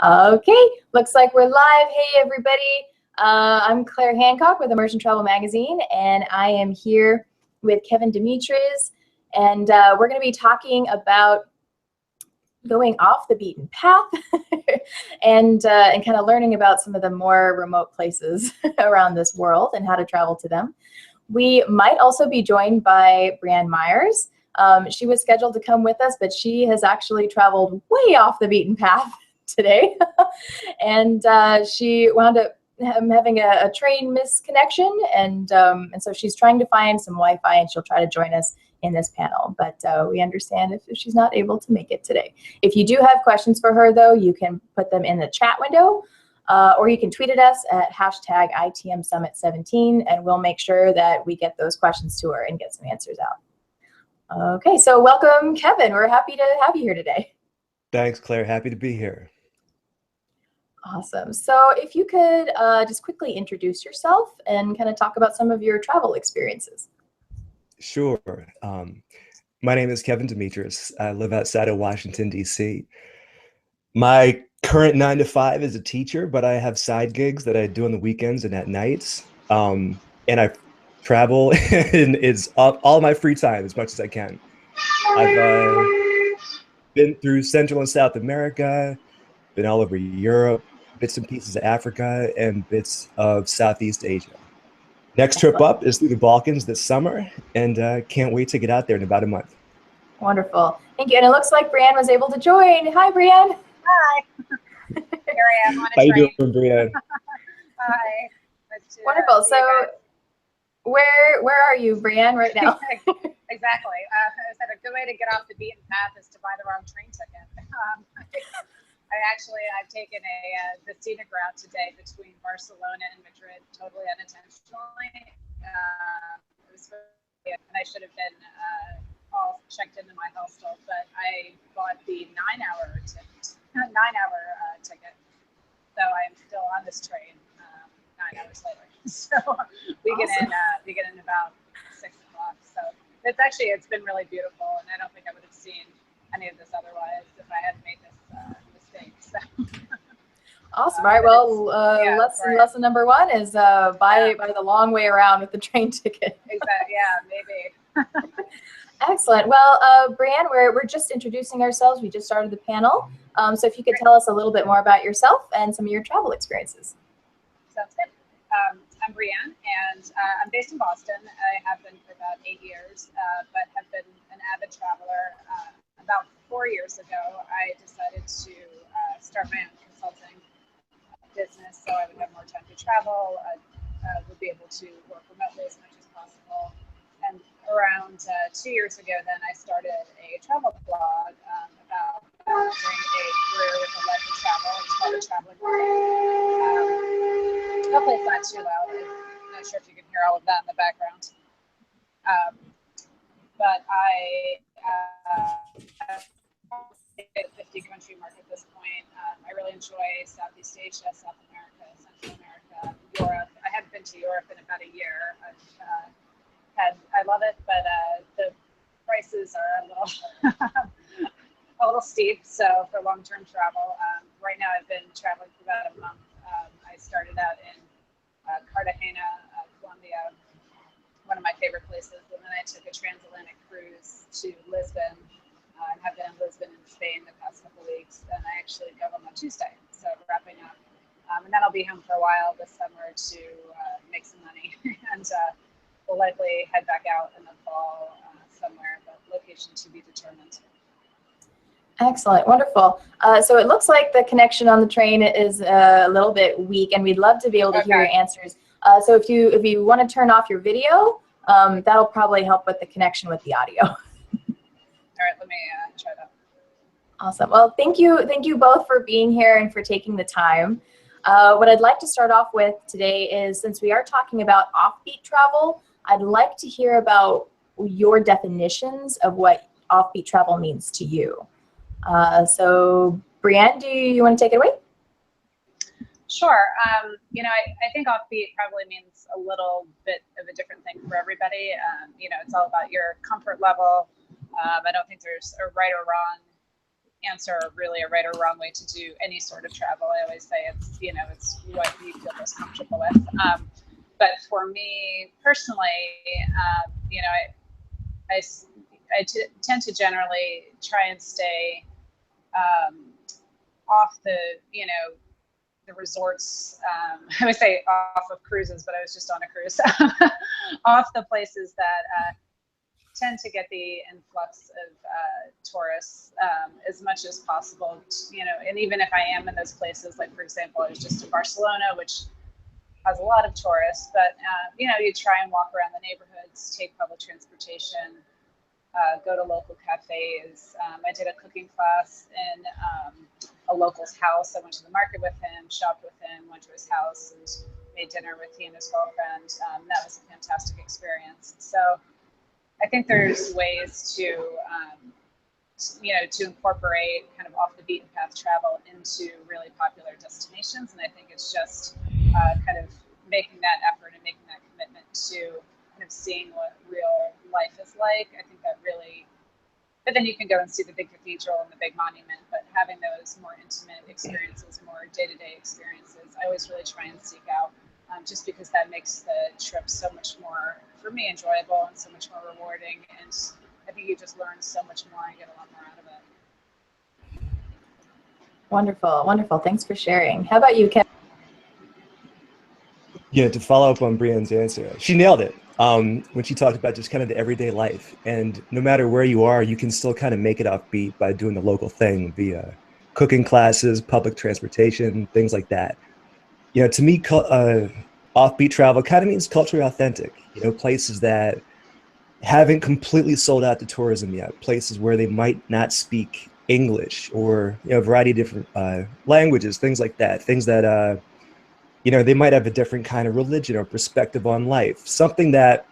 Okay, looks like we're live. Hey, everybody. I'm Claire Hancock with Immersion Travel Magazine, and I am here with Kevin Dimetres, and we're going to be talking about going off the beaten path and kind of learning about some of the more remote places around this world and how to travel to them. We might also be joined by Brianne Miers. She was scheduled to come with us, but she has actually traveled way off the beaten path today. And she wound up having a train misconnection. And so she's trying to find some Wi-Fi, and she'll try to join us in this panel. But we understand if she's not able to make it today. If you do have questions for her, though, you can put them in the chat window. Or you can tweet at us at hashtag ITMSummit17, and we'll make sure that we get those questions to her and get some answers out. Okay, so welcome, Kevin. We're happy to have you here today. Thanks, Claire. Happy to be here. Awesome. So if you could just quickly introduce yourself and kind of talk about some of your travel experiences. Sure. My name is Kevin Dimetres. I live outside of Washington, D.C. My current 9-to-5 is a teacher, but I have side gigs that I do on the weekends and at nights. And I travel and it's all my free time as much as I can. I've been through Central and South America, been all over Europe, bits and pieces of Africa, and bits of Southeast Asia. Next trip up is through the Balkans this summer, and can't wait to get out there in about a month. Wonderful. Thank you. And it looks like Brianne was able to join. Hi, Brianne. Hi. Here I am on a How you train. doing, Brianne? Hi. Wonderful. So where are you, Brianne, right now? Exactly. I said a good way to get off the beaten path is to buy the wrong train ticket. I've taken the scenic route today between Barcelona and Madrid, totally unintentionally. And I should have been all checked into my hostel, but I bought the 9-hour ticket. So I am still on this train 9 hours later. So we get in about 6 o'clock. So it's been really beautiful, and I don't think I would have seen any of this otherwise if I hadn't made this mistake. So. Awesome. All right. Well, lesson number one is buy the long way around with the train ticket. Exactly. Yeah, maybe. Excellent. Well, Brianne, we're just introducing ourselves. We just started the panel. So if you could tell us a little bit more about yourself and some of your travel experiences. Sounds good. I'm Brianne, and I'm based in Boston. I have been for about 8 years, but have been an avid traveler. About 4 years ago, I decided to start my own consulting business, so I would have more time to travel. I would be able to work remotely as much as possible. And around 2 years ago, then I started a travel blog about balancing a career with a life of travel. It's called The Traveling Blog. Hopefully it's not too loud. I'm not sure if you can hear all of that in the background. But I the 50-country mark at this point. I really enjoy Southeast Asia, South America, Central America, Europe. I haven't been to Europe in about a year. I love it, but the prices are a little steep. So for long-term travel, right now I've been traveling for about a month. I started out in Cartagena, Colombia, one of my favorite places, and then I took a transatlantic cruise to Lisbon. I have been in Lisbon in Spain the past couple of weeks, and I actually go home on Tuesday, so wrapping up. And then I'll be home for a while this summer to make some money, and we'll likely head back out in the fall somewhere, but location to be determined. Excellent, wonderful. So it looks like the connection on the train is a little bit weak, and we'd love to be able to hear your answers. So if you want to turn off your video, that'll probably help with the connection with the audio. All right, let me try that. Awesome. Well, thank you both for being here and for taking the time. What I'd like to start off with today is, since we are talking about offbeat travel, I'd like to hear about your definitions of what offbeat travel means to you. So, Brianne, do you want to take it away? Sure. I think offbeat probably means a little bit of a different thing for everybody. It's all about your comfort level. I don't think there's a right or wrong answer really a right or wrong way to do any sort of travel. I always say it's, it's what you feel most comfortable with. But for me personally, I tend to generally try and stay off the, the resorts. I would say off of cruises, but I was just on a cruise. Off the places that tend to get the influx of tourists as much as possible. And even if I am in those places, like for example, I was just in Barcelona, which has a lot of tourists, but you try and walk around the neighborhoods, take public transportation, go to local cafes. I did a cooking class in a local's house. I went to the market with him, shopped with him, went to his house, and made dinner with he and his girlfriend. That was a fantastic experience. So I think there's ways to, to incorporate kind of off the beaten path travel into really popular destinations. And I think it's just kind of making that effort and making that commitment to kind of seeing what real life is like. I think that really, but then you can go and see the big cathedral and the big monument, but having those more intimate experiences, more day-to-day experiences, I always really try and seek out, just because that makes the trip so much more, for me, enjoyable and so much more rewarding. And I think you just learn so much more and get a lot more out of it. Wonderful, wonderful. Thanks for sharing. How about you, Kevin? Yeah, to follow up on Brianne's answer, she nailed it when she talked about just kind of the everyday life. And no matter where you are, you can still kind of make it offbeat by doing the local thing via cooking classes, public transportation, things like that. To me, offbeat travel kind of means culturally authentic, places that haven't completely sold out to tourism yet, places where they might not speak English or, a variety of different languages, things like that, things that, they might have a different kind of religion or perspective on life, something that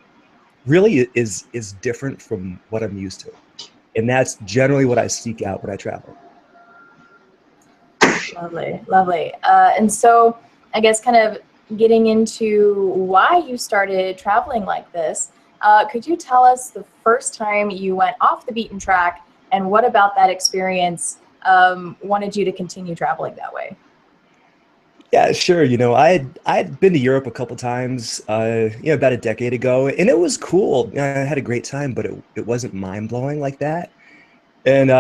really is different from what I'm used to. And that's generally what I seek out when I travel. Lovely, lovely. And so I guess kind of getting into why you started traveling like this, could you tell us the first time you went off the beaten track and what about that experience wanted you to continue traveling that way? Yeah, sure. I'd been to Europe a couple times, about a decade ago, and it was cool. I had a great time, but it wasn't mind blowing like that. And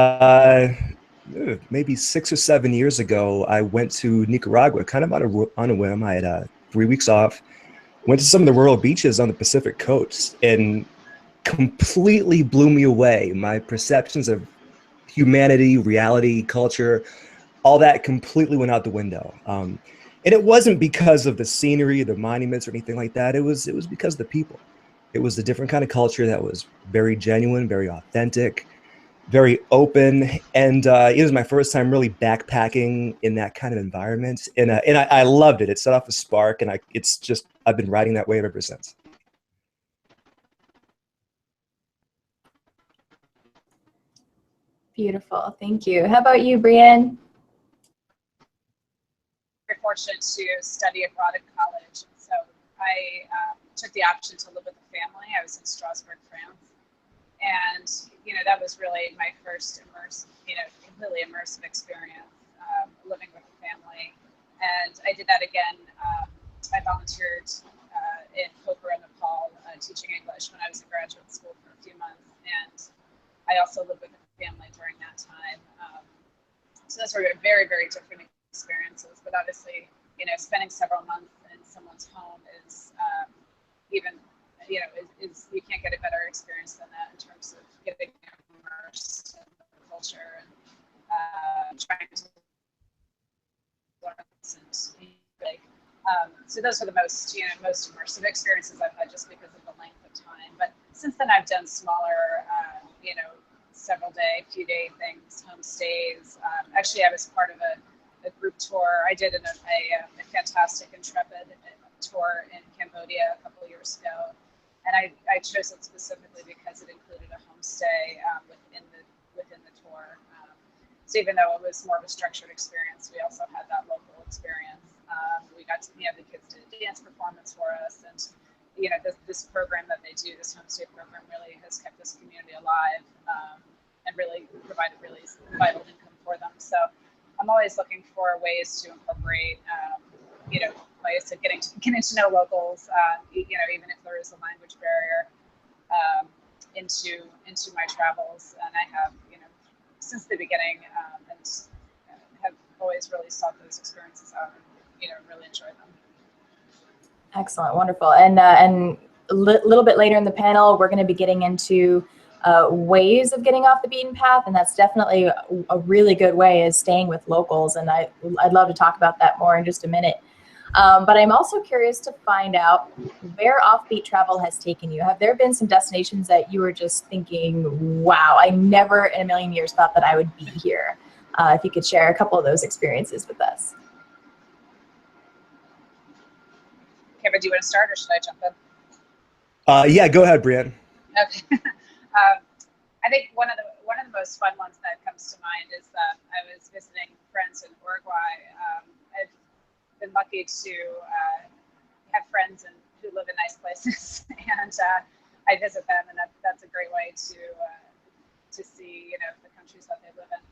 maybe 6 or 7 years ago, I went to Nicaragua, kind of on a whim. I had 3 weeks off. Went to some of the rural beaches on the Pacific coast, and completely blew me away. My perceptions of humanity, reality, culture, all that completely went out the window. And it wasn't because of the scenery, the monuments, or anything like that. It was because of the people. It was a different kind of culture that was very genuine, very authentic, very open, and it was my first time really backpacking in that kind of environment, and I loved it. It set off a spark, and I've been riding that wave ever since. Beautiful, thank you. How about you, Brianne? Very fortunate to study abroad in college, and so I took the option to live with a family. I was in Strasbourg, France, and that was really my first completely immersive experience, living with a family. And I did that again. I volunteered in Pokhara, Nepal, teaching English when I was in graduate school for a few months, and I also lived with a family during that time. So those were very, very different experiences. But obviously, spending several months in someone's home is even, is you can't get a better experience than that in terms of getting immersed in the culture and trying to learn lessons. So those are the most immersive experiences I've had, just because of the length of time. But since then, I've done smaller, several day, few day things, homestays. Actually, I was part of a group tour. I did a fantastic Intrepid tour in Cambodia a couple of years ago, and I chose it specifically because it included a homestay within the tour. So even though it was more of a structured experience, we also had that local experience. We got to, the kids did a dance performance for us, and this program that they do, this homestay program, really has kept this community alive and really provided really vital income for them. So I'm always looking for ways to incorporate, you know, like I said, getting to know locals, you know, even if there is a language barrier, into my travels. And I have, you know, since the beginning, and have always really sought those experiences out and, you know, really enjoyed them. Excellent, wonderful. And a little bit later in the panel, we're going to be getting into ways of getting off the beaten path, and that's definitely a really good way, is staying with locals. And I'd love to talk about that more in just a minute. But I'm also curious to find out where offbeat travel has taken you. Have there been some destinations that you were just thinking, wow, I never in a million years thought that I would be here? If you could share a couple of those experiences with us. Kevin, do you want to start, or should I jump in? Yeah, go ahead, Brianne. Okay. I think one of the most fun ones that comes to mind is that I was visiting friends in Uruguay. I've been lucky to have friends who live in nice places, and I visit them, and that's a great way to see, you know, the countries that they live in.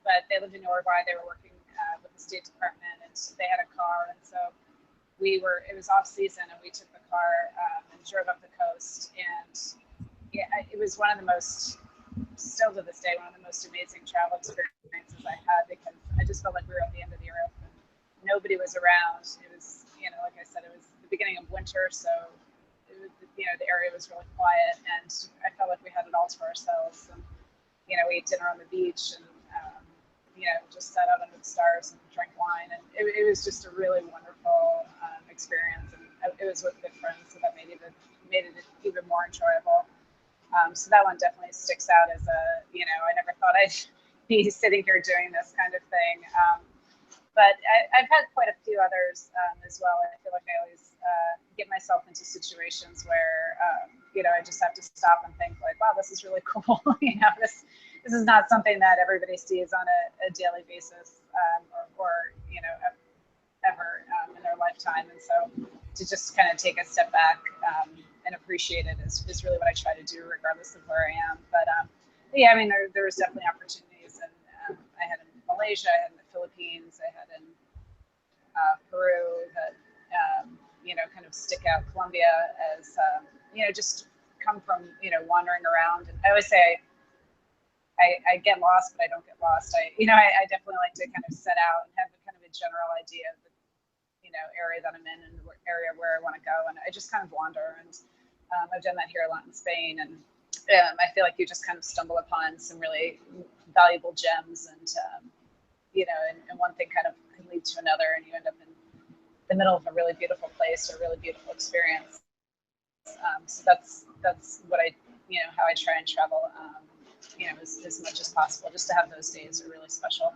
But they lived in Uruguay. They were working with the State Department, and they had a car, and so it was off season, and we took the car and drove up the coast, and yeah, it was one of the most, still to this day, one of the most amazing travel experiences I had, because I just felt like we were at the end of the earth and nobody was around. It was, you know, like I said, it was the beginning of winter, so it was, you know, the area was really quiet, and I felt like we had it all to ourselves. And, you know, we ate dinner on the beach, and you know, just sat out under the stars and drank wine, and it was just a really wonderful experience. And it was with good friends, so that made it even more enjoyable. So that one definitely sticks out as a, you know, I never thought I'd be sitting here doing this kind of thing. But I've had quite a few others as well. I feel like I always get myself into situations where, you know, I just have to stop and think like, wow, this is really cool. You know, this is not something that everybody sees on a daily basis, or you know, ever in their lifetime. And so to just kind of take a step back and appreciate it is really what I try to do, regardless of where I am. But yeah, I mean, there was definitely opportunities, and I had in Malaysia, I had in the Philippines, I had in Peru, that you know, kind of stick out. Colombia, as you know, just come from, you know, wandering around. And I always say I get lost, but I don't get lost. I definitely like to kind of set out and have kind of a general idea of the, you know, area that I'm in and the area where I want to go, and I just kind of wander. And I've done that here a lot in Spain, and I feel like you just kind of stumble upon some really valuable gems, and you know, and one thing kind of can lead to another, and you end up in the middle of a really beautiful place or a really beautiful experience. So that's what I, you know, how I try and travel, you know, as much as possible, just to have those days are really special.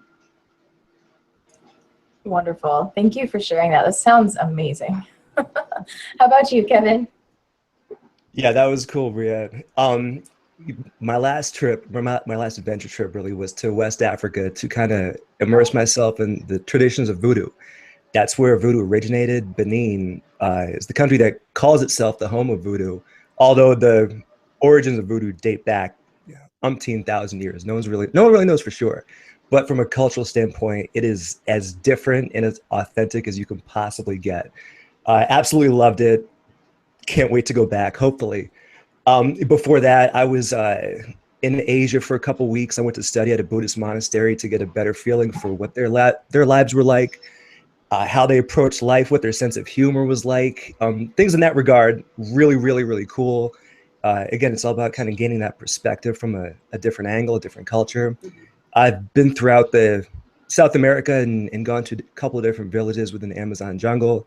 Wonderful. Thank you for sharing that. This sounds amazing. How about you, Kevin? Yeah, that was cool, Brianne. My last trip, my last adventure trip really was to West Africa to kind of immerse myself in the traditions of Voodoo. That's where Voodoo originated. Benin is the country that calls itself the home of Voodoo, although the origins of Voodoo date back umpteen thousand years. No one really knows for sure. But from a cultural standpoint, it is as different and as authentic as you can possibly get. I absolutely loved it. Can't wait to go back, hopefully. Before that, I was in Asia for a couple weeks. I went to study at a Buddhist monastery to get a better feeling for what their lives were like, how they approached life, what their sense of humor was like. Things in that regard, really, really, really cool. Again, it's all about kind of gaining that perspective from a different angle, a different culture. I've been throughout the South America and gone to a couple of different villages within the Amazon jungle.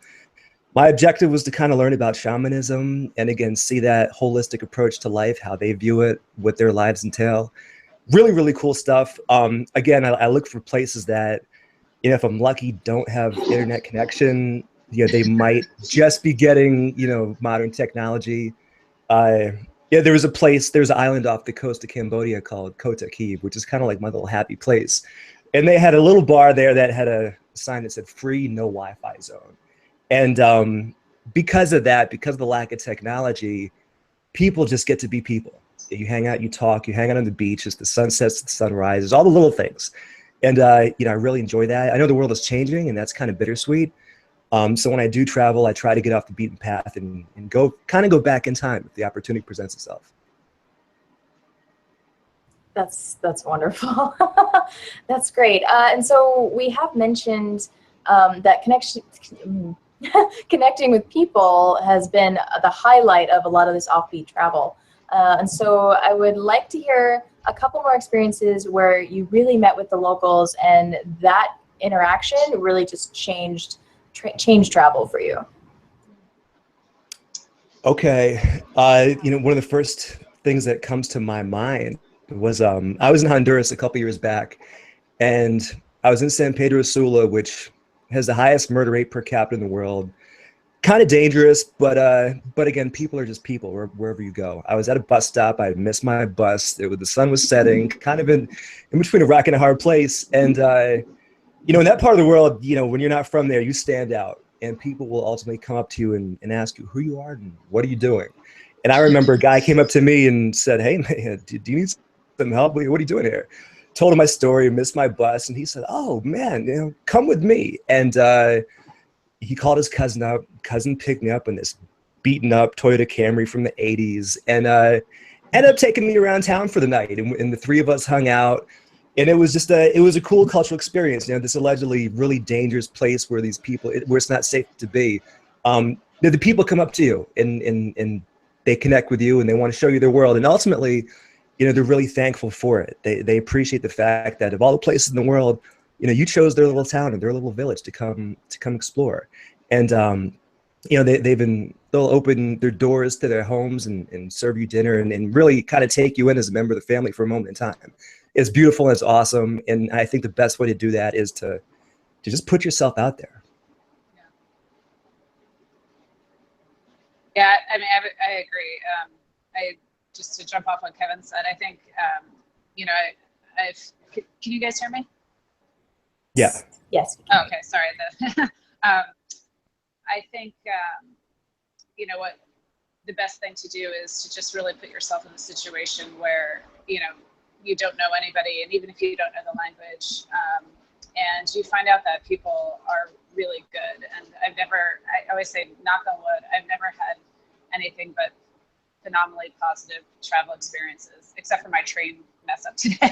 My objective was to kind of learn about shamanism and, again, see that holistic approach to life, how they view it, what their lives entail. Really, really cool stuff. Again, I look for places that, you know, if I'm lucky, don't have internet connection. You know, they might just be getting, you know, modern technology. Yeah, there's an island off the coast of Cambodia called Kota Kiev, which is kind of like my little happy place. And they had a little bar there that had a sign that said free, no Wi-Fi zone. And because of that, because of the lack of technology, people just get to be people. You hang out, you talk, you hang out on the beach as the sun sets, the sun rises, all the little things. And, you know, I really enjoy that. I know the world is changing and that's kind of bittersweet. So when I do travel, I try to get off the beaten path and go go back in time if the opportunity presents itself. That's wonderful. That's great. And so we have mentioned that connecting with people has been the highlight of a lot of this offbeat travel. And so I would like to hear a couple more experiences where you really met with the locals and that interaction really just changed travel for you. Okay. You know, one of the first things that comes to my mind was I was in Honduras a couple years back, and I was in San Pedro Sula, which has the highest murder rate per capita in the world. Kind of dangerous, but again, people are just people wherever you go. I was at a bus stop. I missed my bus. The sun was setting, kind of in between a rock and a hard place. And you know, in that part of the world, you know, when you're not from there, you stand out, and people will ultimately come up to you and ask you who you are and what are you doing. And I remember a guy came up to me and said, "Hey man, do you need some help? What are you doing here?" Told him my story, missed my bus, and he said, "Oh man, you know, come with me." And he called his cousin up. Cousin picked me up in this beaten up Toyota Camry from the 80s and ended up taking me around town for the night. And the three of us hung out. And it was just it was a cool cultural experience. You know, this allegedly really dangerous place where these people, where it's not safe to be. The people come up to you and they connect with you and they want to show you their world. And ultimately, you know, they're really thankful for it. They appreciate the fact that of all the places in the world, you know, you chose their little town and their little village to come explore. And you know, they'll open their doors to their homes and serve you dinner and really kind of take you in as a member of the family for a moment in time. It's beautiful and it's awesome. And I think the best way to do that is to just put yourself out there. Yeah, I mean, I agree. Just to jump off what Kevin said, I think, you know, can you guys hear me? Yeah. Yes. Oh, okay, sorry. I think, you know, what the best thing to do is to just really put yourself in a situation where, you know, you don't know anybody, and even if you don't know the language, and you find out that people are really good. And I always say, knock on wood, I've never had anything but phenomenally positive travel experiences, except for my train mess up today.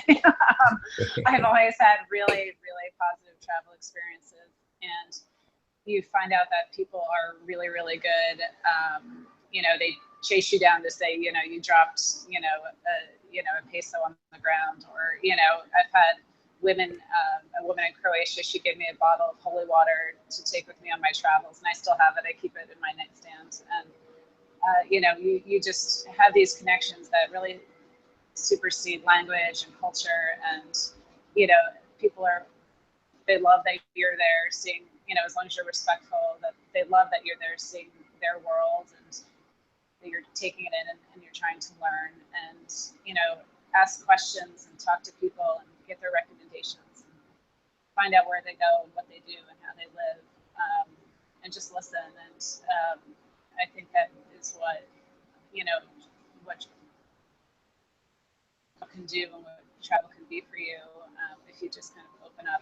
I've always had really, really positive travel experiences, and you find out that people are really, really good. You know, they chase you down to say, you know, you dropped, a peso on the ground, or, you know, I've had women, a woman in Croatia, she gave me a bottle of holy water to take with me on my travels, and I still have it. I keep it in my nightstand, and you know, you just have these connections that really supersede language and culture, and you know, they love that you're there seeing, you know, as long as you're respectful, that they love that you're there seeing their world and that you're taking it in and you're trying to learn and, you know, ask questions and talk to people and get their recommendations and find out where they go and what they do and how they live, and just listen. And I think that is what, you know, what can do and what travel can be for you, if you just kind of open up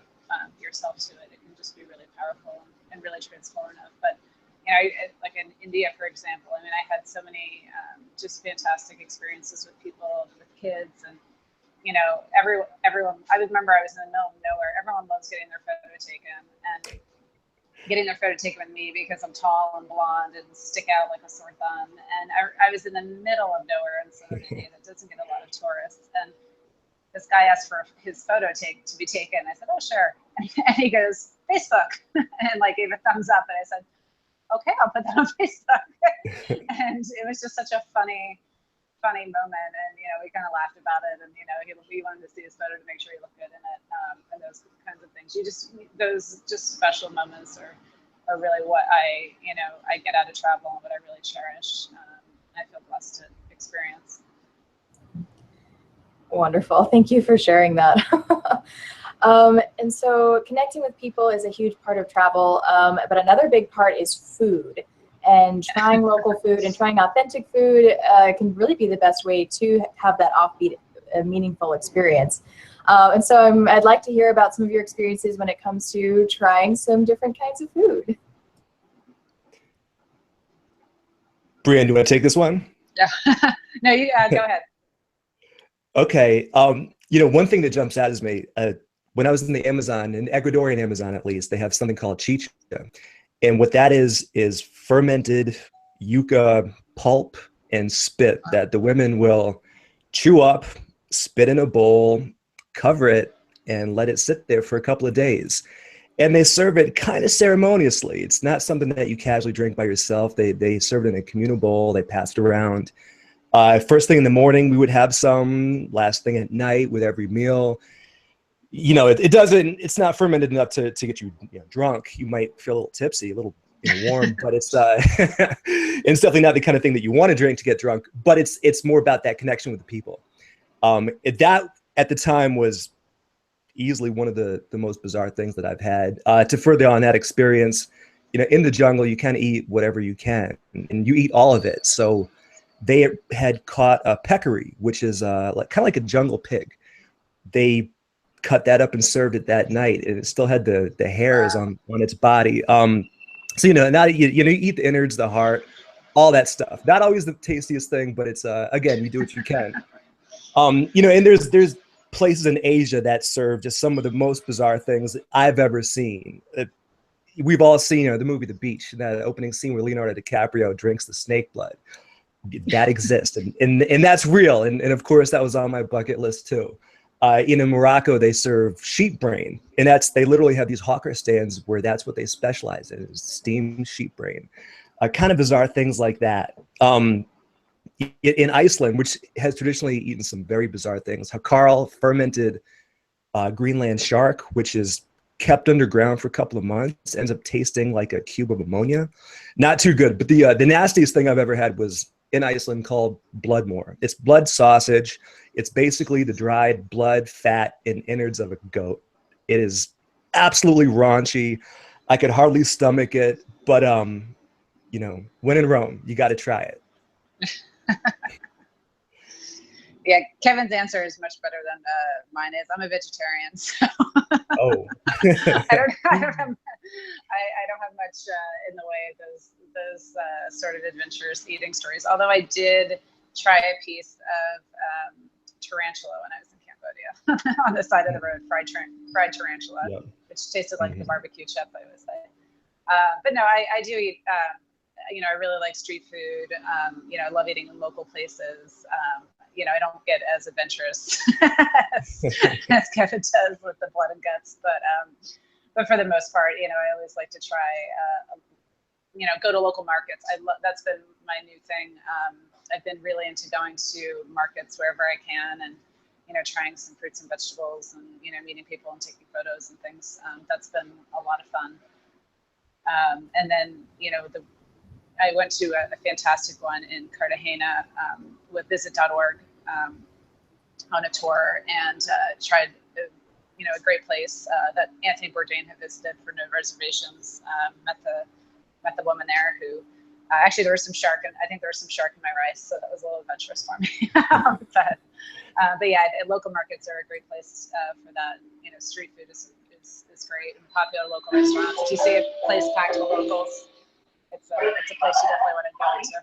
yourself to it. It can just be really powerful and really transformative. But you know, like in India, for example, I mean, I had so many just fantastic experiences with people, with kids, and you know, everyone. I remember I was in the middle of nowhere. Everyone loves getting their photo taken, and getting their photo taken with me because I'm tall and blonde and stick out like a sore thumb. And I was in the middle of nowhere in southern India that doesn't get a lot of tourists. And this guy asked for his photo to be taken. I said, "Oh, sure." And he goes, "Facebook," and like gave a thumbs up. And I said, "Okay, I'll put that on Facebook." And it was just such a funny moment, and you know, we kind of laughed about it, and you know, he wanted to see his photo to make sure he looked good in it, and those kinds of things. Those special moments are really what I get out of travel and what I really cherish. I feel blessed to experience. Wonderful. Thank you for sharing that. And so connecting with people is a huge part of travel, but another big part is food. and trying local food and trying authentic food can really be the best way to have that offbeat, meaningful experience. And so I'd like to hear about some of your experiences when it comes to trying some different kinds of food. Brianne, do you want to take this one? Yeah. No, you go ahead. Okay. One thing that jumps out is me. When I was in the Amazon, in Ecuadorian Amazon at least, they have something called chicha. And what that is fermented yucca pulp and spit that the women will chew up, spit in a bowl, cover it, and let it sit there for a couple of days. And they serve it kind of ceremoniously. It's not something that you casually drink by yourself. They serve it in a communal bowl. They pass it around. First thing in the morning, we would have some. Last thing at night with every meal. It's not fermented enough to get you, drunk. You might feel a little tipsy, a little warm, but it's it's definitely not the kind of thing that you want to drink to get drunk. But it's more about that connection with the people. That at the time was easily one of the most bizarre things that I've had. To further on that experience, in the jungle, you kind of eat whatever you can, and you eat all of it. So they had caught a peccary, which is kind of like a jungle pig. They cut that up and served it that night, and it still had the hairs on its body. So now you eat the innards, the heart, all that stuff. Not always the tastiest thing, but it's again, you do what you can. And there's places in Asia that serve just some of the most bizarre things I've ever seen. We've all seen the movie The Beach, that opening scene where Leonardo DiCaprio drinks the snake blood. That exists, and that's real. And of course, that was on my bucket list too. In Morocco, they serve sheep brain, and they literally have these hawker stands where that's what they specialize in, is steamed sheep brain. Kind of bizarre things like that. In Iceland, which has traditionally eaten some very bizarre things, Hakarl fermented Greenland shark, which is kept underground for a couple of months, ends up tasting like a cube of ammonia. Not too good, but the nastiest thing I've ever had was in Iceland called bloodmore. It's blood sausage. It's basically the dried blood, fat, and innards of a goat. It is absolutely raunchy. I could hardly stomach it, but when in Rome, you got to try it. Yeah, Kevin's answer is much better than mine is. I'm a vegetarian, so Oh. I don't have much in the way of those sort of adventurous eating stories. Although I did try a piece of tarantula when I was in Cambodia on the side of the road, fried tarantula, yep. Which tasted like the barbecue chip, I would say. But no, I do eat. I really like street food. I love eating in local places. I don't get as adventurous as Kevin does with the blood and guts, but for the most part, I always like to try, go to local markets. That's been my new thing. I've been really into going to markets wherever I can, and trying some fruits and vegetables, and meeting people and taking photos and things. That's been a lot of fun. And then I went to a fantastic one in Cartagena with Visit.org on a tour, and tried a great place that Anthony Bourdain had visited for no reservations. Met the woman there who actually, there was some shark, and I think there was some shark in my rice, so that was a little adventurous for me. But yeah, local markets are a great place for that. Street food is great, and popular local restaurants. If you see a place packed with locals, it's a place you definitely want to go into.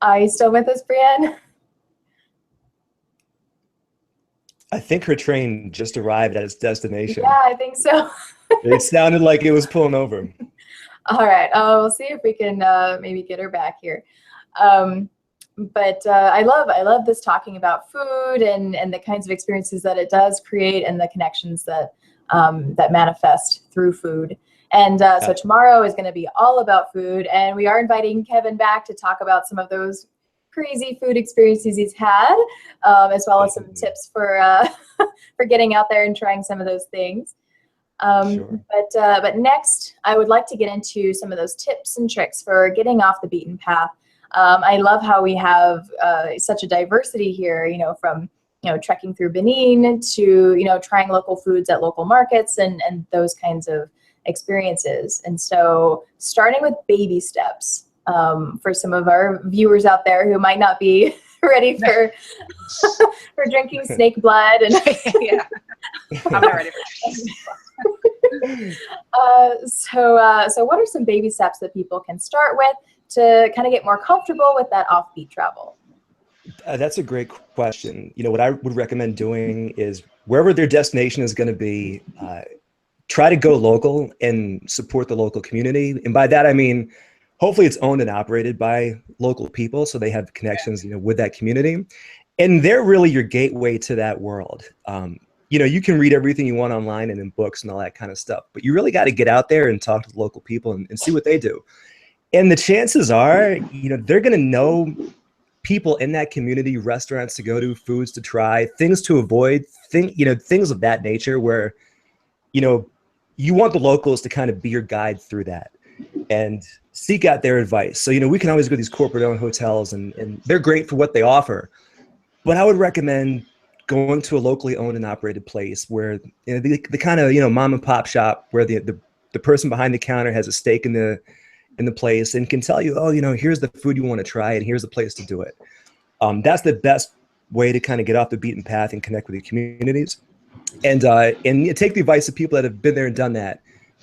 Are you still with us, Brianne? I think her train just arrived at its destination. Yeah, I think so. It sounded like it was pulling over. All right, we'll see if we can maybe get her back here. But I love this talking about food and the kinds of experiences that it does create, and the connections that that manifest through food. And so tomorrow is going to be all about food, and we are inviting Kevin back to talk about some of those crazy food experiences he's had, as well as some tips for for getting out there and trying some of those things. Sure. But next, I would like to get into some of those tips and tricks for getting off the beaten path. I love how we have such a diversity here, from trekking through Benin to, trying local foods at local markets and those kinds of experiences. And so starting with baby steps, for some of our viewers out there who might not be ready for for drinking snake blood. And Yeah, I'm not ready for drinking snake blood. So what are some baby steps that people can start with to kind of get more comfortable with that offbeat travel? That's a great question. What I would recommend doing is wherever their destination is going to be, try to go local and support the local community. And by that, I mean, hopefully it's owned and operated by local people, so they have connections, with that community. And they're really your gateway to that world. You can read everything you want online and in books and all that kind of stuff, but you really got to get out there and talk to the local people and see what they do. And the chances are, they're going to know people in that community, restaurants to go to, foods to try, things to avoid, things of that nature where, you want the locals to kind of be your guide through that and seek out their advice. So, we can always go to these corporate-owned hotels and they're great for what they offer. But I would recommend going to a locally owned and operated place where the kind of, mom and pop shop where the person behind the counter has a stake in the place and can tell you, oh, here's the food you want to try and here's the place to do it. That's the best way to kind of get off the beaten path and connect with your communities. And take the advice of people that have been there and done that.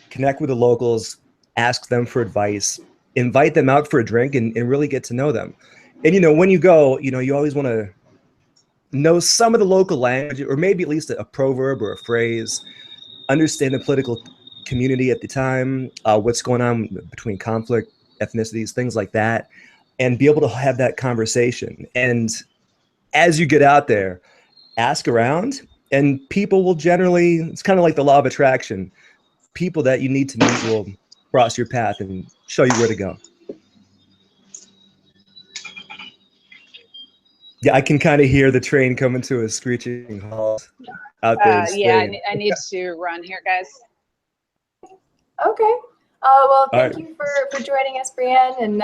Connect with the locals, ask them for advice, invite them out for a drink and really get to know them. And, when you go, you always want to know some of the local language or maybe at least a proverb or a phrase, understand the political community at the time, what's going on between conflict, ethnicities, things like that, and be able to have that conversation. And as you get out there, ask around and people will generally, it's kind of like the law of attraction. People that you need to meet will cross your path and show you where to go. Yeah, I can kind of hear the train coming to a screeching halt out there. Yeah, I need to run here, guys. Okay. Well, thank you for joining us, Brianne. And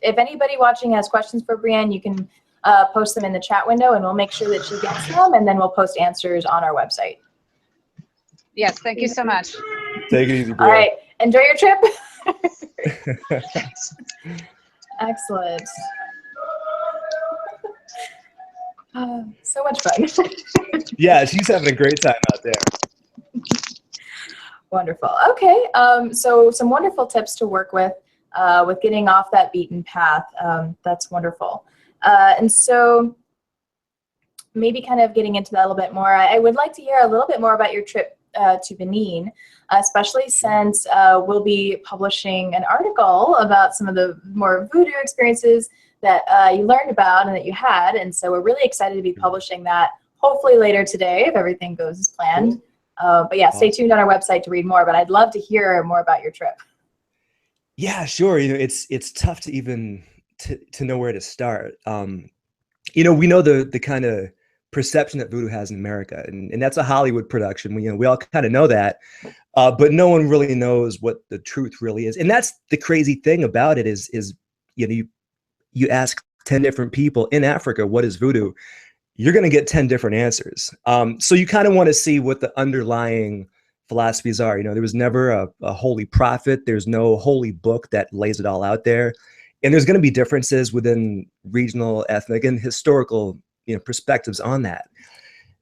if anybody watching has questions for Brianne, you can post them in the chat window and we'll make sure that she gets them and then we'll post answers on our website. Yes, thank you so much. Take it easy, Brianne. All right. Enjoy your trip. Excellent. So much fun. Yeah, she's having a great time out there. Wonderful. Okay, so some wonderful tips to work with getting off that beaten path. That's wonderful. And so maybe kind of getting into that a little bit more, I would like to hear a little bit more about your trip to Benin, especially since we'll be publishing an article about some of the more voodoo experiences that you learned about and that you had. And so we're really excited to be publishing that hopefully later today if everything goes as planned. But yeah, stay tuned on our website to read more, but I'd love to hear more about your trip. Yeah, sure. It's tough to even to know where to start. We know the kind of perception that voodoo has in America, and that's a Hollywood production. We all kind of know that, but no one really knows what the truth really is. And that's the crazy thing about it is you ask 10 different people in Africa, what is voodoo? You're going to get 10 different answers. So you kind of want to see what the underlying philosophies are. There was never a holy prophet. There's no holy book that lays it all out there. And there's going to be differences within regional, ethnic, and historical perspectives on that.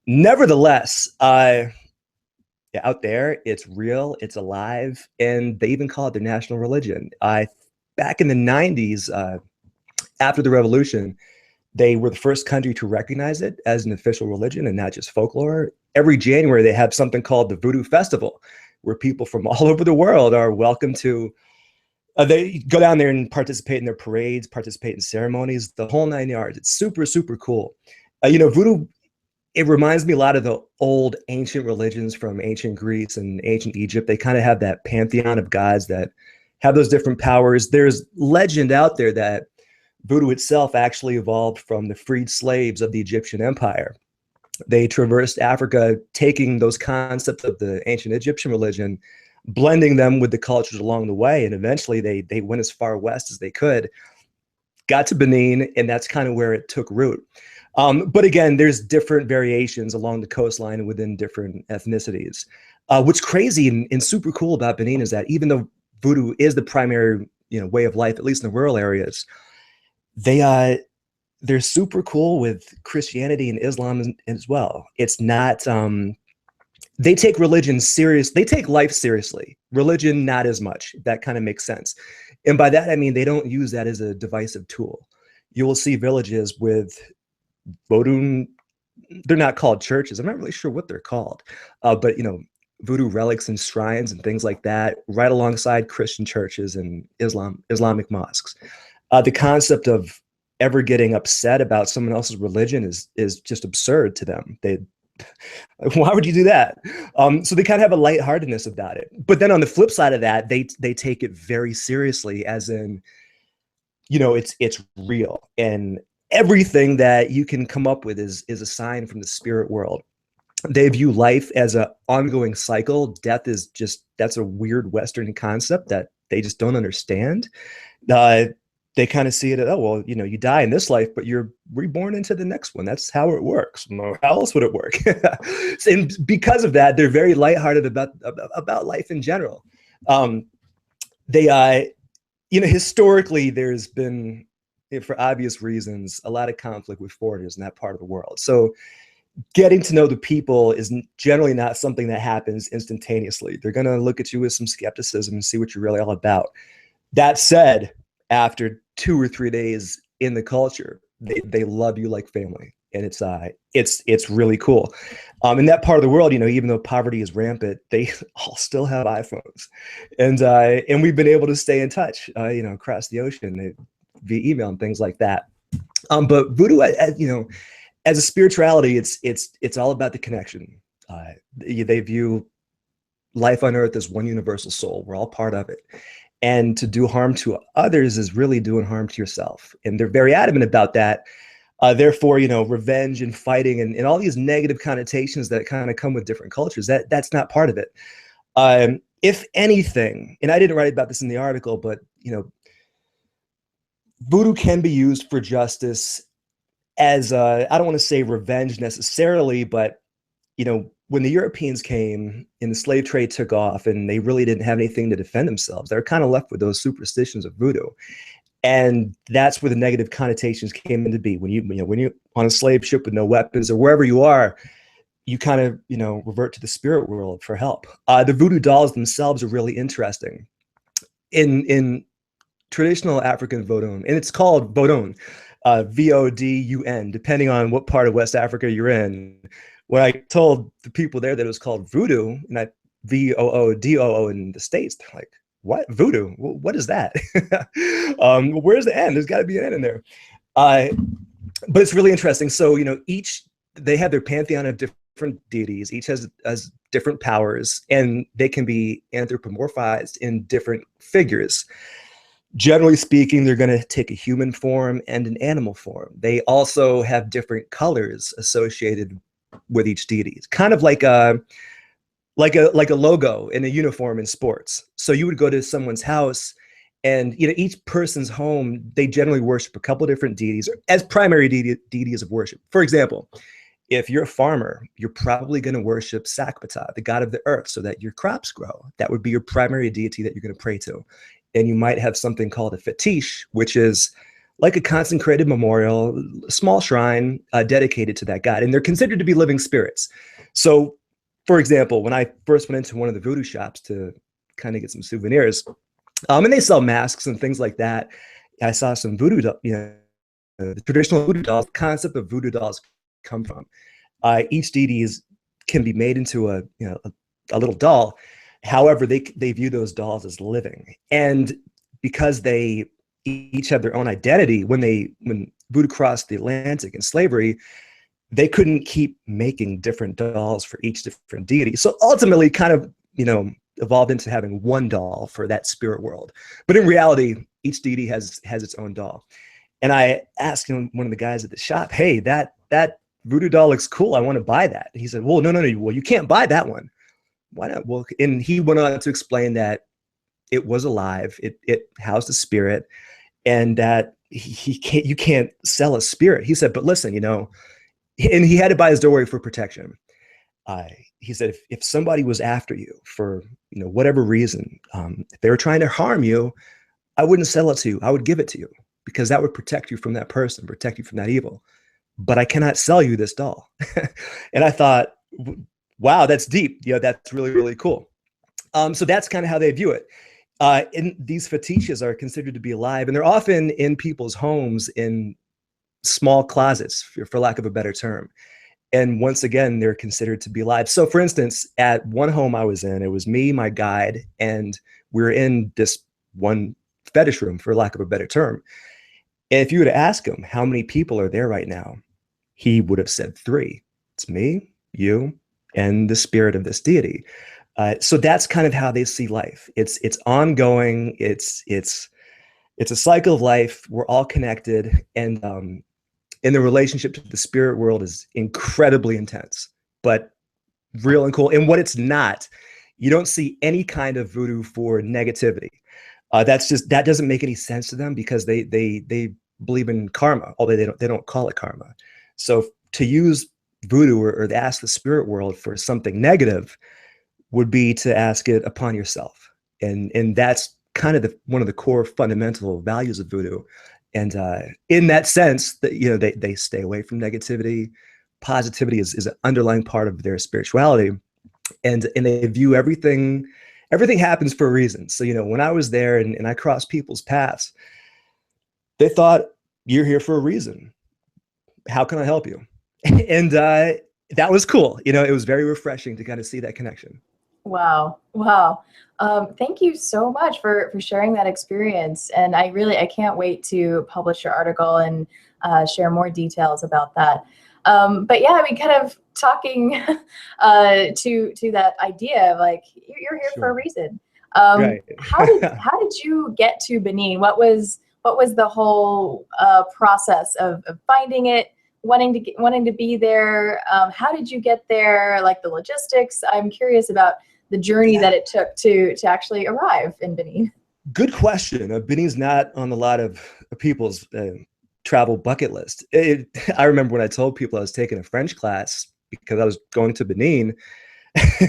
Nevertheless, out there, it's real, it's alive, and they even call it their national religion. Back in the 90s, after the revolution, they were the first country to recognize it as an official religion and not just folklore. Every January, they have something called the Voodoo Festival, where people from all over the world are welcome to. They go down there and participate in their parades, participate in ceremonies, the whole 9 yards. It's super, super cool. Voodoo, it reminds me a lot of the old ancient religions from ancient Greece and ancient Egypt. They kind of have that pantheon of gods that have those different powers. There's legend out there that voodoo itself actually evolved from the freed slaves of the Egyptian Empire. They traversed Africa, taking those concepts of the ancient Egyptian religion, blending them with the cultures along the way, and eventually they went as far west as they could. got to Benin, and that's kind of where it took root. But again, there's different variations along the coastline and within different ethnicities. What's crazy and super cool about Benin is that even though voodoo is the primary, way of life, at least in the rural areas, they're super cool with Christianity and Islam as well. It's not, they take religion serious. They take life seriously. Religion, not as much. That kind of makes sense. And by that, I mean, they don't use that as a divisive tool. You will see villages with voodoo. They're not called churches. I'm not really sure what they're called, but voodoo relics and shrines and things like that, right alongside Christian churches and Islamic mosques. The concept of ever getting upset about someone else's religion is just absurd to them. Why would you do that? So they kind of have a lightheartedness about it. But then on the flip side of that, they take it very seriously, as in, it's real, and everything that you can come up with is a sign from the spirit world. They view life as an ongoing cycle. Death is that's a weird Western concept that they just don't understand. They kind of see it as, oh, well, you die in this life, but you're reborn into the next one. That's how it works. How else would it work? And because of that, they're very lighthearted about life in general. Historically, there's been, for obvious reasons, a lot of conflict with foreigners in that part of the world. So getting to know the people is generally not something that happens instantaneously. They're going to look at you with some skepticism and see what you're really all about. That said, after 2 or 3 days in the culture, they love you like family, and it's really cool. In that part of the world, even though poverty is rampant, they all still have iPhones, and we've been able to stay in touch, across the ocean via email and things like that. But voodoo, as a spirituality, it's all about the connection. They view life on earth as one universal soul. We're all part of it. And to do harm to others is really doing harm to yourself. And they're very adamant about that. Therefore, revenge and fighting and all these negative connotations that kind of come with different cultures, that's not part of it. If anything, and I didn't write about this in the article, but, voodoo can be used for justice as, I don't want to say revenge necessarily, but, when the Europeans came and the slave trade took off and they really didn't have anything to defend themselves, they were kind of left with those superstitions of voodoo. And that's where the negative connotations came into be. When you're on a slave ship with no weapons, or wherever you are, you kind of, revert to the spirit world for help. The voodoo dolls themselves are really interesting. In traditional African Vodun, and it's called Vodun, Vodun, depending on what part of West Africa you're in. When I told the people there that it was called voodoo, and I Voodoo in the States, they're like, what? Voodoo? What is that? Where's the N? There's got to be an N in there. But it's really interesting. So, they have their pantheon of different deities. Each has different powers, and they can be anthropomorphized in different figures. Generally speaking, they're going to take a human form and an animal form. They also have different colors associated with each deity. It's kind of like a logo in a uniform in sports. So you would go to someone's house, and each person's home, they generally worship a couple different deities as primary deities of worship. For example, if you're a farmer, you're probably going to worship Sakpata, the god of the earth, so that your crops grow. That would be your primary deity that you're going to pray to. And you might have something called a fetish, which is like a consecrated memorial, a small shrine dedicated to that god. And they're considered to be living spirits. So, for example, when I first went into one of the voodoo shops to kind of get some souvenirs, and they sell masks and things like that, I saw some voodoo, the traditional voodoo dolls. The concept of voodoo dolls come from. Each deity can be made into a little doll. However, they view those dolls as living, and because they each have their own identity, when voodoo crossed the Atlantic in slavery, they couldn't keep making different dolls for each different deity. So ultimately, kind of evolved into having one doll for that spirit world. But in reality, each deity has its own doll. And I asked one of the guys at the shop, "Hey, that voodoo doll looks cool. I want to buy that." And he said, "Well, no. Well, you can't buy that one." Why not? Well, and he went on to explain that it was alive. It housed a spirit, and that you can't sell a spirit. He said, but listen, and he had to buy his doorway for protection. He said, if somebody was after you for whatever reason, if they were trying to harm you, I wouldn't sell it to you. I would give it to you because that would protect you from that person, protect you from that evil. But I cannot sell you this doll. And I thought, wow, that's deep. That's really, really cool. So that's kind of how they view it. And these fetiches are considered to be alive, and they're often in people's homes in small closets, for lack of a better term. And once again, they're considered to be alive. So for instance, at one home I was in, it was me, my guide, and we were in this one fetish room, for lack of a better term. And if you were to ask him how many people are there right now, he would have said 3. It's me, you, and the spirit of this deity. So that's kind of how they see life. It's ongoing. It's a cycle of life. We're all connected, and the relationship to the spirit world is incredibly intense, but real and cool. And what it's not, you don't see any kind of voodoo for negativity. That doesn't make any sense to them because they believe in karma, although they don't call it karma. So to use voodoo or to ask the spirit world for something negative would be to ask it upon yourself. And that's kind of one of the core fundamental values of voodoo. And in that sense, that they stay away from negativity. Positivity is an underlying part of their spirituality, and they view everything happens for a reason. So when I was there and I crossed people's paths, they thought, you're here for a reason. How can I help you? And that was cool. It was very refreshing to kind of see that connection. Wow. Thank you so much for sharing that experience. And I can't wait to publish your article and share more details about that. But yeah, kind of talking to that idea of like, you're here for a reason. Right. How did you get to Benin? What was the whole process of finding it, wanting to be there? How did you get there? Like the logistics? I'm curious about the journey that it took to actually arrive in Benin. Good question. Benin's not on a lot of people's travel bucket list. I remember when I told people I was taking a French class because I was going to Benin,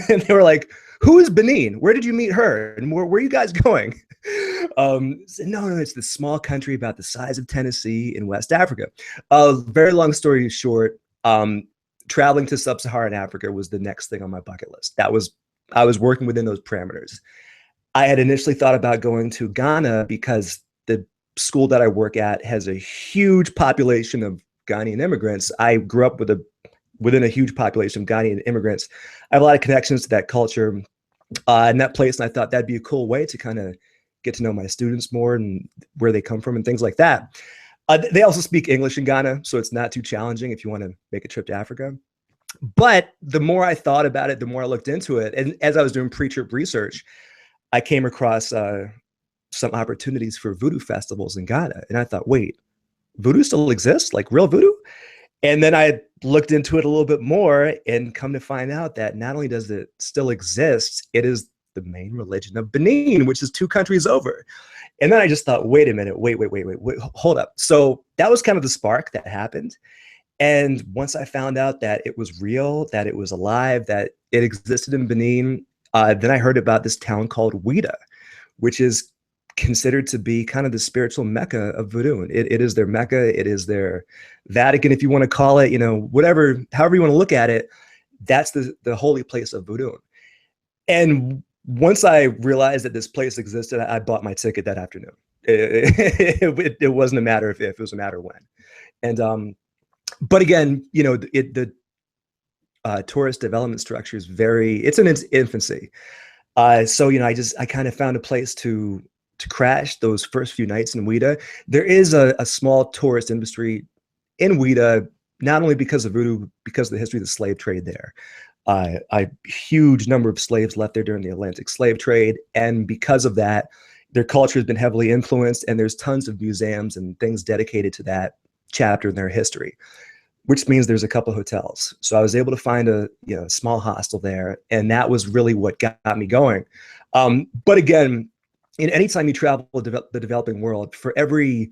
and they were like, "Who is Benin? Where did you meet her? And where are you guys going?" Said, no, it's this small country about the size of Tennessee in West Africa. Very long story short, traveling to sub-Saharan Africa was the next thing on my bucket list. I was working within those parameters. I had initially thought about going to Ghana because the school that I work at has a huge population of Ghanaian immigrants. I grew up within a huge population of Ghanaian immigrants. I have a lot of connections to that culture in that place, and I thought that'd be a cool way to kind of get to know my students more and where they come from and things like that. They also speak English in Ghana, so it's not too challenging if you want to make a trip to Africa. But the more I thought about it, the more I looked into it. And as I was doing pre-trip research, I came across some opportunities for voodoo festivals in Ghana. And I thought, wait, voodoo still exists? Like real voodoo? And then I looked into it a little bit more and come to find out that not only does it still exist, it is the main religion of Benin, which is 2 countries over. And then I just thought, wait a minute, wait, hold up. So that was kind of the spark that happened. And once I found out that it was real, that it was alive, that it existed in Benin, then I heard about this town called Ouida, which is considered to be kind of the spiritual mecca of voodoo. It is their mecca. It is their Vatican, if you want to call it, whatever, however you want to look at it. That's the holy place of voodoo. And once I realized that this place existed, I bought my ticket that afternoon. It wasn't a matter of if, it was a matter of when. And but again, the tourist development structure is it's in its infancy. So, I kind of found a place to crash those first few nights in Ouida. There is a small tourist industry in Ouida, not only because of voodoo, because of the history of the slave trade there. A huge number of slaves left there during the Atlantic slave trade. And because of that, their culture has been heavily influenced, and there's tons of museums and things dedicated to that chapter in their history, which means there's a couple hotels. So I was able to find a small hostel there, and that was really what got me going. But again, anytime you travel the developing world, for every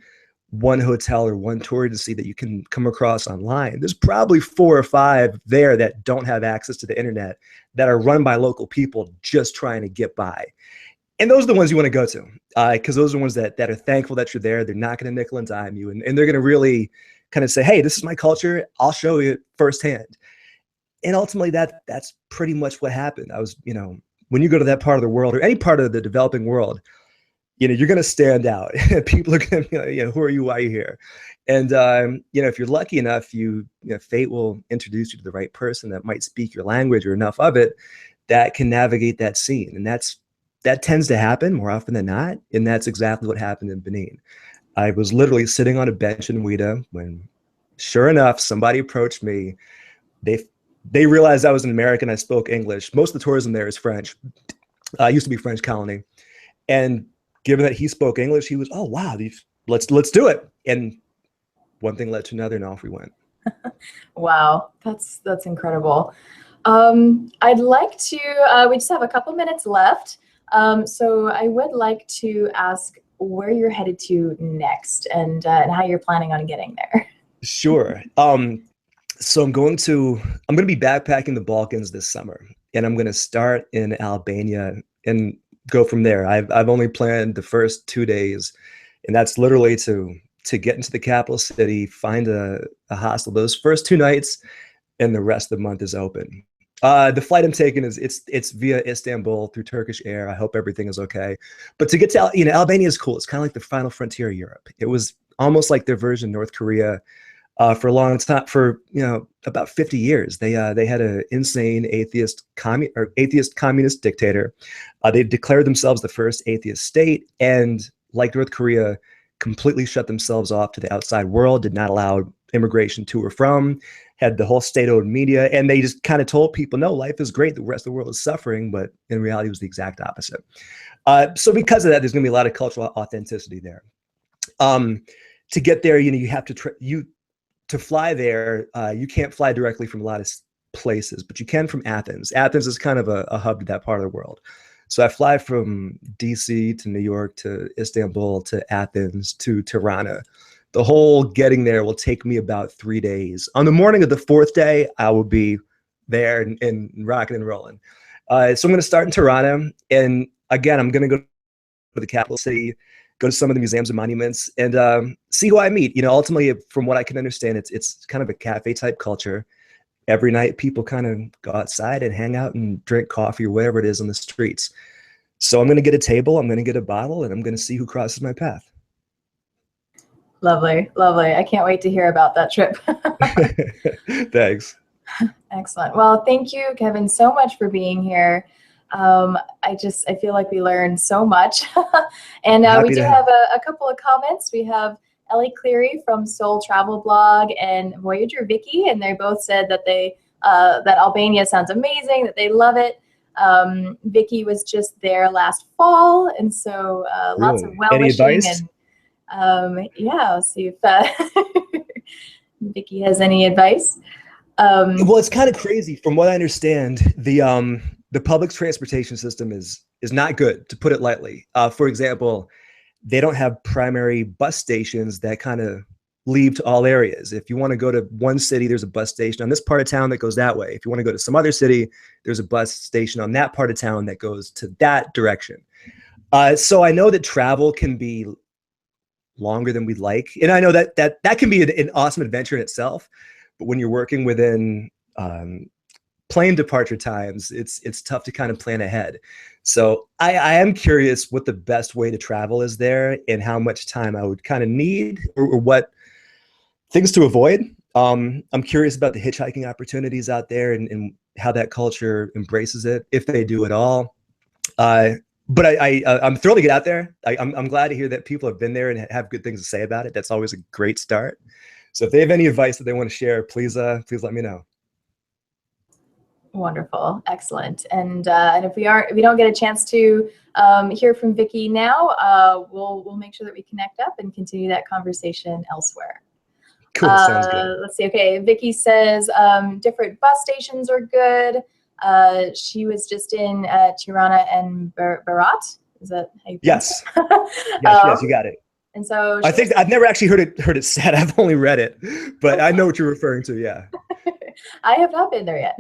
one hotel or one tour agency that you can come across online, there's probably 4 or 5 there that don't have access to the internet, that are run by local people just trying to get by. And those are the ones you want to go to, because those are the ones that are thankful that you're there. They're not going to nickel and dime you, and they're going to really kind of say, hey, this is my culture. I'll show you firsthand. And ultimately, that's pretty much what happened. I was, when you go to that part of the world, or any part of the developing world, you're going to stand out. People are going to be like, who are you? Why are you here? And, if you're lucky enough, fate will introduce you to the right person that might speak your language, or enough of it, that can navigate that scene. And that tends to happen more often than not. And that's exactly what happened in Benin. I was literally sitting on a bench in Ouida when, sure enough, somebody approached me. They realized I was an American. I spoke English. Most of the tourism there is French. Used to be French colony. And given that he spoke English, he was, oh, wow, let's do it. And one thing led to another, and off we went. Wow, that's incredible. I'd like to, we just have a couple minutes left. So I would like to ask where you're headed to next, and how you're planning on getting there. Sure. So I'm going to be backpacking the Balkans this summer, and I'm going to start in Albania and go from there. I've only planned the first 2 days, and that's literally to get into the capital city, find a hostel those first 2 nights, and the rest of the month is open. The flight I'm taking it's via Istanbul through Turkish Air. I hope everything is okay. But to get to Albania is cool. It's kind of like the final frontier of Europe. It was almost like their version of North Korea. For a long time, for about 50 years, they had an insane atheist communist dictator. They declared themselves the first atheist state, and like North Korea, completely shut themselves off to the outside world. Did not allow immigration to or from. Had the whole state-owned media, and they just kind of told people, no, life is great. The rest of the world is suffering, but in reality, it was the exact opposite. So because of that, there's going to be a lot of cultural authenticity there. To get there, you have to fly there, you can't fly directly from a lot of places, but you can from Athens. Athens is kind of a hub to that part of the world. So I fly from DC to New York to Istanbul to Athens to Tirana. The whole getting there will take me about 3 days. On the morning of the 4th day, I will be there and rocking and rolling. So I'm going to start in Tirana. And again, I'm going to go to the capital city, go to some of the museums and monuments, and see who I meet. Ultimately, from what I can understand, it's kind of a cafe type culture. Every night, people kind of go outside and hang out and drink coffee or whatever it is on the streets. So I'm going to get a table, I'm going to get a bottle, and I'm going to see who crosses my path. Lovely, lovely. I can't wait to hear about that trip. Thanks. Excellent. Well, thank you, Kevin, so much for being here. I feel like we learned so much. And we do have a couple of comments. We have Ellie Cleary from Soul Travel Blog and Voyager Vicky, and they both said that that Albania sounds amazing, that they love it. Vicky was just there last fall, and so lots of well-wishing. And yeah, I'll see if Vicky has any advice. Well, it's kind of crazy. From what I understand, the public transportation system is not good, to put it lightly. For example, they don't have primary bus stations that kind of leave to all areas. If you want to go to one city, there's a bus station on this part of town that goes that way. If you want to go to some other city, there's a bus station on that part of town that goes to that direction. So I know that travel can be longer than we'd like. And I know that can be an awesome adventure in itself. But when you're working within plane departure times, it's tough to kind of plan ahead. So I am curious what the best way to travel is there, and how much time I would kind of need, or what things to avoid. I'm curious about the hitchhiking opportunities out there, and how that culture embraces it, if they do at all. But I'm thrilled to get out there. I'm glad to hear that people have been there and have good things to say about it. That's always a great start. So if they have any advice that they want to share, please let me know. Wonderful, excellent. And if we don't get a chance to hear from Vicky now, we'll make sure that we connect up and continue that conversation elsewhere. Cool, sounds good. Let's see. Okay, Vicky says different bus stations are good. She was just in Tirana and Berat. Is that how you Yes. it? Yes, you got it. And so I think I've never actually heard it said. I've only read it, but I know what you're referring to. Yeah. I have not been there yet.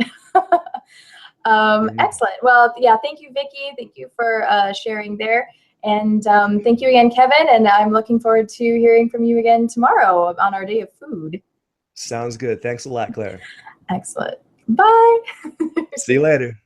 Excellent. Well, yeah, thank you, Vicky. Thank you for sharing there. And thank you again, Kevin. And I'm looking forward to hearing from you again tomorrow on our day of food. Sounds good. Thanks a lot, Claire. Excellent. Bye. See you later.